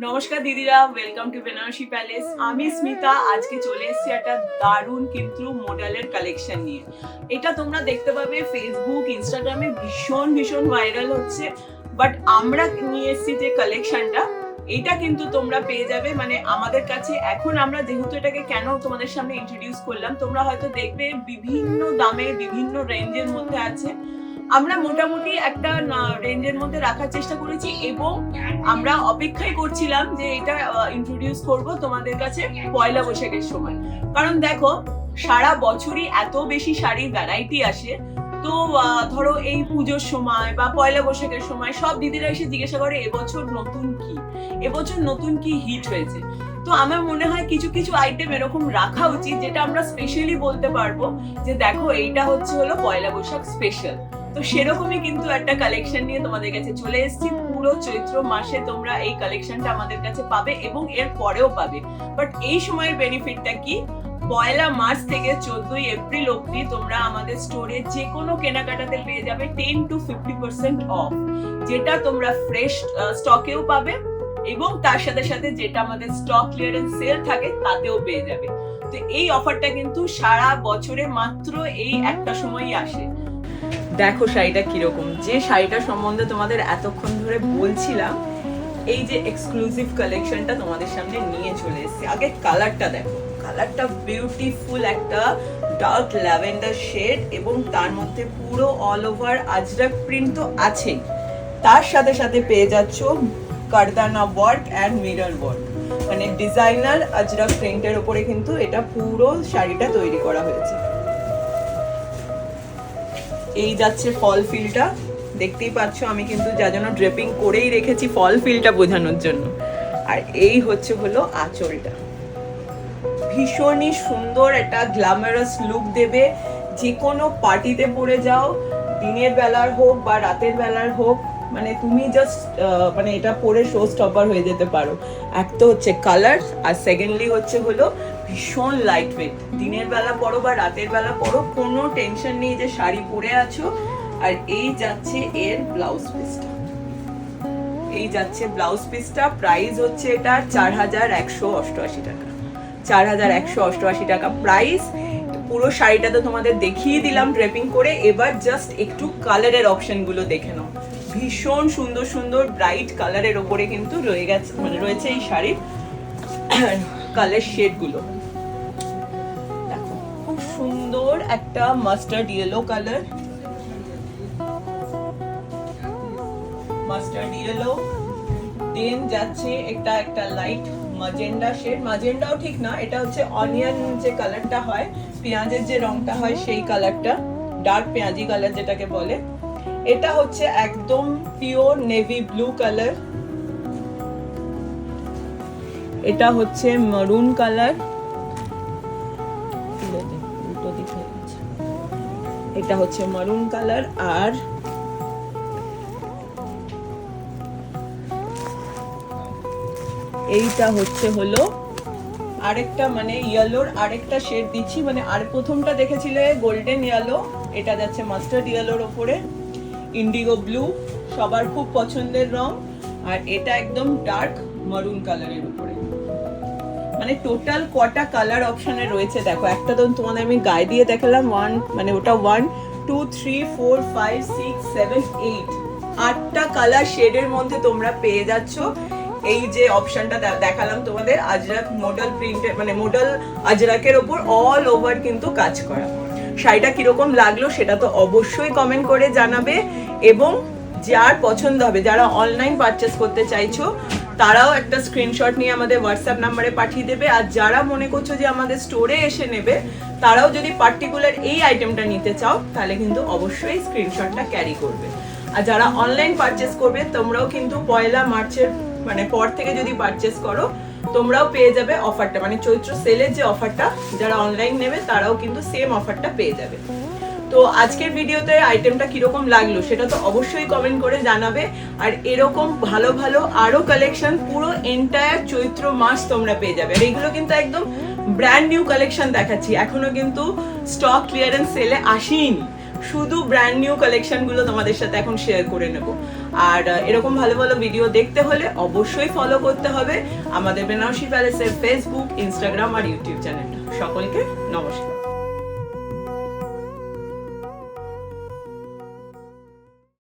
নমস্কার দিদিরা, welcome to Banarasi palace. আমি স্মিতা। আজকে চলে এসেছি একটা দারুণ কিন্তু মডেলের কালেকশন নিয়ে। এটা তোমরা দেখতে পাবে ফেসবুক, ইনস্টাগ্রামে ভীষণ ভীষণ ভাইরাল হচ্ছে। বাট আমরা নিয়ে এসেছি যে কালেকশনটা, এটা কিন্তু তোমরা পেয়ে যাবে মানে আমাদের কাছে। এখন আমরা যেহেতু এটাকে কেন তোমাদের সামনে ইন্ট্রোডিউস করলাম, তোমরা হয়তো দেখবে বিভিন্ন দামে বিভিন্ন রেঞ্জের মধ্যে আছে। আমরা মোটামুটি একটা রেঞ্জের মধ্যে রাখার চেষ্টা করেছি এবং আমরা অপেক্ষাই করছিলাম যে এটা ইন্ট্রোডিউস করব তোমাদের কাছে পয়লা বৈশাখের সময়। কারণ দেখো, সারা বছরই এত বেশি শাড়ির ভ্যারাইটি আসে। তো ধরো এই পুজোর সময় বা পয়লা বৈশাখের সময় সব দিদিরা এসে জিজ্ঞাসা করে এবছর নতুন কি হিট হয়েছে। তো আমার মনে হয় কিছু কিছু আইটেম এরকম রাখা উচিত যেটা আমরা স্পেশালি বলতে পারবো যে দেখো এইটা হলো পয়লা বৈশাখ স্পেশাল। তো সেরকমই কিন্তু একটা কালেকশন নিয়ে তোমাদের কাছে চলে এসেছি। পুরো চৈত্র মাসে তোমরা এই কালেকশনটা আমাদের কাছে পাবে এবং এর পরেও পাবে। বাট এই সময়ের বেনিফিটটা কি, পয়লা মার্চ থেকে 14ই এপ্রিল অব্দি তোমরা আমাদের স্টোরে যে কোনো কেনাকাটাতে পেয়ে যাবে 10 to 50% অফ, যেটা তোমরা ফ্রেশ স্টকেও পাবে এবং তার সাথে সাথে যেটা আমাদের স্টক ক্লিয়ারেন্স সেল থাকে তাতেও পেয়ে যাবে। তো এই অফারটা কিন্তু সারা বছরে মাত্র এই একটা সময়ই আসে। দেখো শাড়িটা কিরকম, যে শাড়িটা সম্বন্ধে তোমাদের এতক্ষণ ধরে বলছিলাম, এই যে এক্সক্লুসিভ কালেকশনটা তোমাদের সামনে নিয়ে চলে এসেছি। আগে কালারটা দেখো, কালারটা বিউটিফুল একটা ডার্ক ল্যাভেন্ডার শেড এবং তার মধ্যে পুরো অল ওভার আজরাক প্রিন্ট তো আছেই, তার সাথে সাথে পেয়ে যাচ্ছ কারদানা ওয়ার্ক অ্যান্ড মিরর ওয়ার্ক, মানে ডিজাইনার আজরাক প্রিন্টের উপরে কিন্তু এটা পুরো শাড়িটা তৈরি করা হয়েছে। এই যাচ্ছে ফল ফিলটা, দেখতেই পাচ্ছ আমি কিন্তু যা জন্য ড্রেপিং করেই রেখেছি ফল ফিলটা বোঝানোর জন্য। আর এই হলো আঁচলটা, ভীষণই সুন্দর একটা গ্ল্যামারাস লুক দেবে। যে কোনো পার্টিতে পরে যাও, দিনের বেলার হোক বা রাতের বেলার হোক, মানে তুমি জাস্ট মানে এটা পরে শো স্টপার হয়ে যেতে পারো। এক তো হচ্ছে কালার, আর সেকেন্ডলি হলো ভীষণ লাইট ওয়েট। দিনের বেলা পরো বা রাতের বেলা পরো, কোনো টেনশন নেই যে শাড়ি পরে আছো। আর এই যাচ্ছে এর ব্লাউজ পিসটা, প্রাইস হচ্ছে এটা 4188 টাকা। 4188 টাকা প্রাইস। পুরো শাড়িটা তো তোমাদের দেখিয়ে দিলাম ড্রেপিং করে, এবার জাস্ট একটু কালারের অপশন গুলো দেখে নাও। ভীষণ সুন্দর সুন্দর ব্রাইট কালারের ওপরে কিন্তু রয়েছে এই শাড়ির কালার শেড গুলো। দেখো খুব সুন্দর একটা মাস্টার্ড ইয়েলো কালার, দেন যাচ্ছে একটা লাইট মাজেন্ডা শেড। মাজেন্ডাও ঠিক না, এটা হচ্ছে অনিয়ন যে কালারটা হয়, পেঁয়াজের যে রংটা হয় সেই কালারটা, ডার্ক পেঁয়াজি কালার যেটাকে বলে। এটা হচ্ছে একদম পিওর নেভি ব্লু কালার, এটা হচ্ছে মারুন কালার, এটা হচ্ছে মারুন কালার। আর এইটা হলো আরেকটা মানে ইয়েলোর আরেকটা শেড দিচ্ছি, মানে আর প্রথমটা দেখেছিলে গোল্ডেন ইয়েলো, এটা যাচ্ছে মাস্টার্ড ইয়েলোর ওপরে ইন্ডিগো ব্লু, সবার খুব পছন্দের রং। আর এটা একদম ডার্ক মারুন কালারের উপরে। মানে টোটাল কটা কালার অপশনে রয়েছে দেখো। একটা তো তোমাদের আমি গায়ে দিয়ে দেখালাম, মানে ওটা 1 2 3 4 5 6 7 8 আটটা কালার শেডের মধ্যে তোমরা পেয়ে যাচ্ছ এই যে অপশনটা দেখালাম তোমাদের, আজরাক মডেল প্রিন্টের, মানে মডেল আজরাকের ওপর অল ওভার কিন্তু কাজ করা। শাড়িটা কিরকম লাগলো সেটা তো অবশ্যই কমেন্ট করে জানাবে, এবং যার পছন্দ হবে, যারা অনলাইন পারচেস করতে চাইছো তারাও একটা স্ক্রিনশট নিয়ে আমাদের হোয়াটসঅ্যাপ নাম্বারে পাঠিয়ে দেবে। আর যারা মনে করছো যে আমাদের স্টোরে এসে নেবে, তারাও যদি পার্টিকুলার এই আইটেমটা নিতে চাও তাহলে কিন্তু অবশ্যই স্ক্রিনশটটা ক্যারি করবে। আর যারা অনলাইন পারচেস করবে, তোমরাও কিন্তু পয়লা মার্চের মানে পর থেকে যদি পারচেস করো, তোমরাও পেয়ে যাবে অফারটা, মানে চৈত্র সেলের যে অফারটা, যারা অনলাইন নেবে তারাও কিন্তু সেম অফারটা পেয়ে যাবে। তো আজকের ভিডিওতে আইটেমটা কিরকম লাগলো সেটা তো অবশ্যই কমেন্ট করে জানাবে। আর এরকম ভালো ভালো আরো কালেকশন পুরো এন্টায়ার চৈত্র মাস তোমরা পেয়ে যাবে। আর এগুলো কিন্তু একদম ব্র্যান্ড নিউ কালেকশন দেখাচ্ছি, এখনো কিন্তু স্টক ক্লিয়ারেন্স সেলে আসেনি। শুধু ব্র্যান্ড নিউ কালেকশন গুলো তোমাদের সাথে এখন শেয়ার করে নেব। আর এরকম ভালো ভালো ভিডিও দেখতে হলে অবশ্যই ফলো করতে হবে আমাদের বেনারসি প্যালেসের ফেসবুক, ইনস্টাগ্রাম আর ইউটিউব চ্যানেলটা। সকলকে নমস্কার।